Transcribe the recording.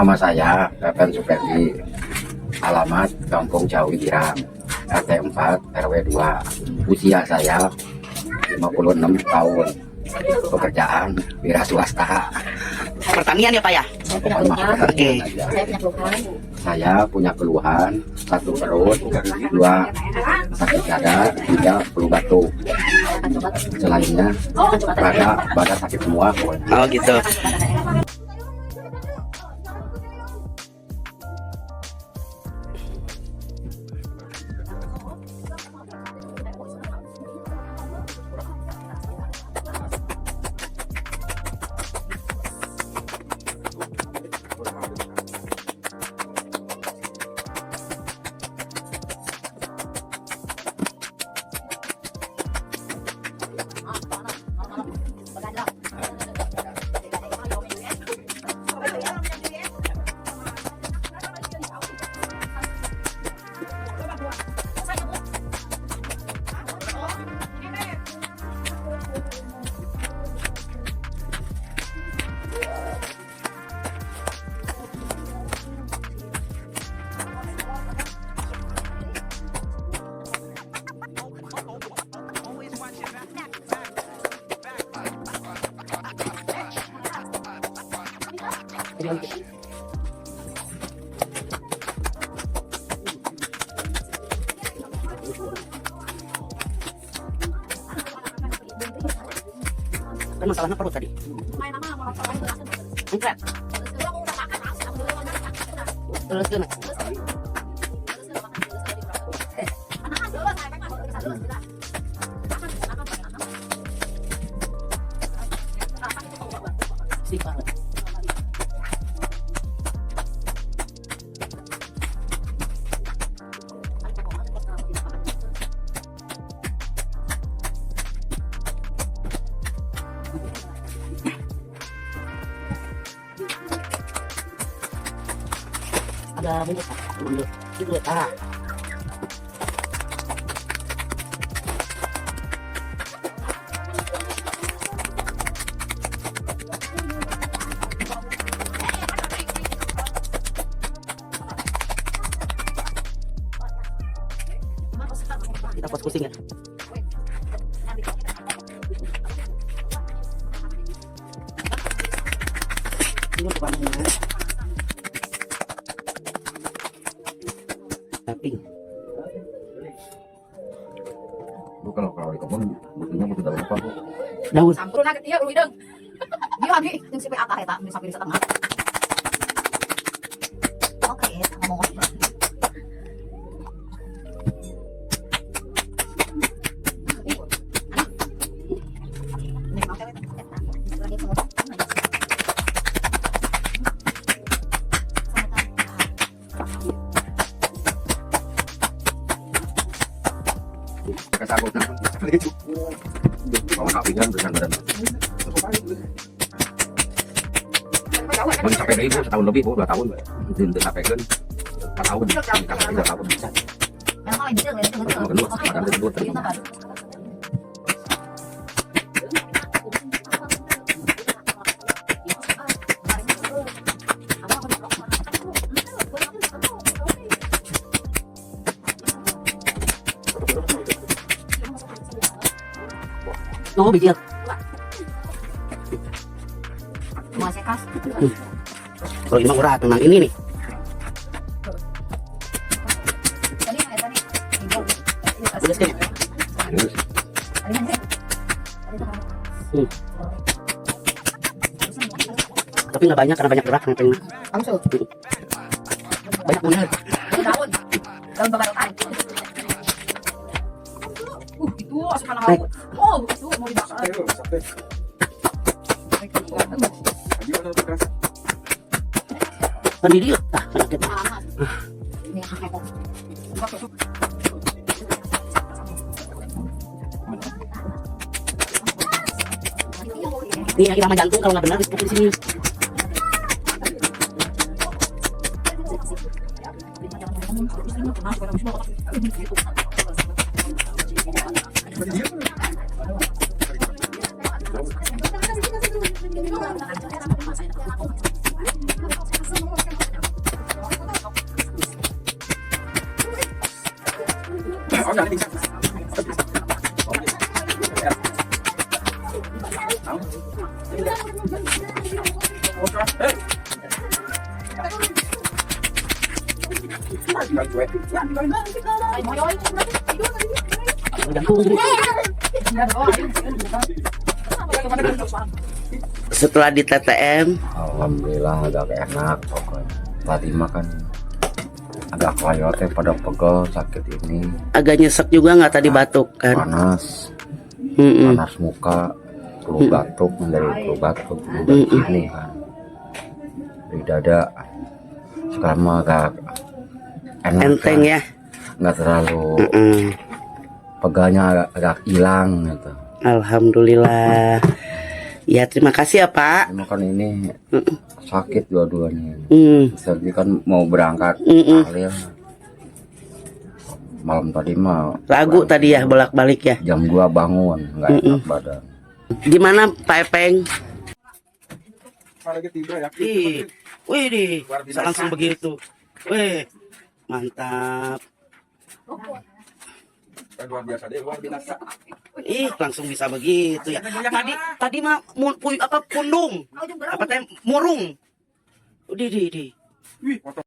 Nama saya Pepen Superdi, alamat Kampung Jawi Girang, RT 4 RW 2. Usia saya 56 tahun. Pekerjaan wira swasta. Pertanian ya Pak ya? Saya punya keluhan, 1 perut, 2 sakit dada, 3 flu batuk. Selainnya badan sakit semua. Oh gitu. Kan masalahnya perut tadi. Enggak. Terus gimana? Ada bungkus ambil itu ah. Kita pos pusing ya. Ini bukan Bukan kalau di kebun butuhnya butuh daun apa? Daun. Sampurna ke dia uluy deung. Dia lagi jeung si atah eta nu sapi di setengah. Oke, ngomong. Kesakut itu. Kalau kapikan dengan badan. Mau sampai dari 1 tahun lebih, 2 tahun. Itu sampai kan 4 tahun. Kalau 3 tahun bisa. Yang mau itu Kedua, badan kedua terus. Oh, bijil. Masih kas. Kalau ini mah murah, tenang ini nih. Udah sih. Tapi nggak banyak karena banyak gerak yang pengen. Langsung. Banyak bener. Daun babarokan. Itu asupan laut. Oh, itu mau dibakar. Kan di dia. Ah, penyakit. Ini yang irama jantung kalau nggak benar di sini. Setelah di TTM, Alhamdulillah agak enak pokoknya. Tadi makan agak koyote pada pegel sakit ini, agak nyesek juga nggak tadi batuk kan? panas, Mm-mm. panas muka, flu batuk, menderita flu batuk, dari sini kan, di dada. Sekarang mah agak enak, Enteng ya. nggak terlalu Mm. pegalnya agak hilang gitu. Alhamdulillah. Ya terima kasih ya Pak. Makan ini sakit dua-duanya. Mm. Tadi kan mau berangkat Mm-mm. tahlil. Malam tadi mah Ragu tadi ya bolak-balik ya. jam 2 bangun nggak enak badan. Gimana Pak Epeng? Ih, wih deh, bisa langsung begitu. Wih, mantap. Luar biasa deh, luar biasa. Ih, langsung bisa begitu ya. Tadi mah pundung. Apa teh murung. Di. Wih, motor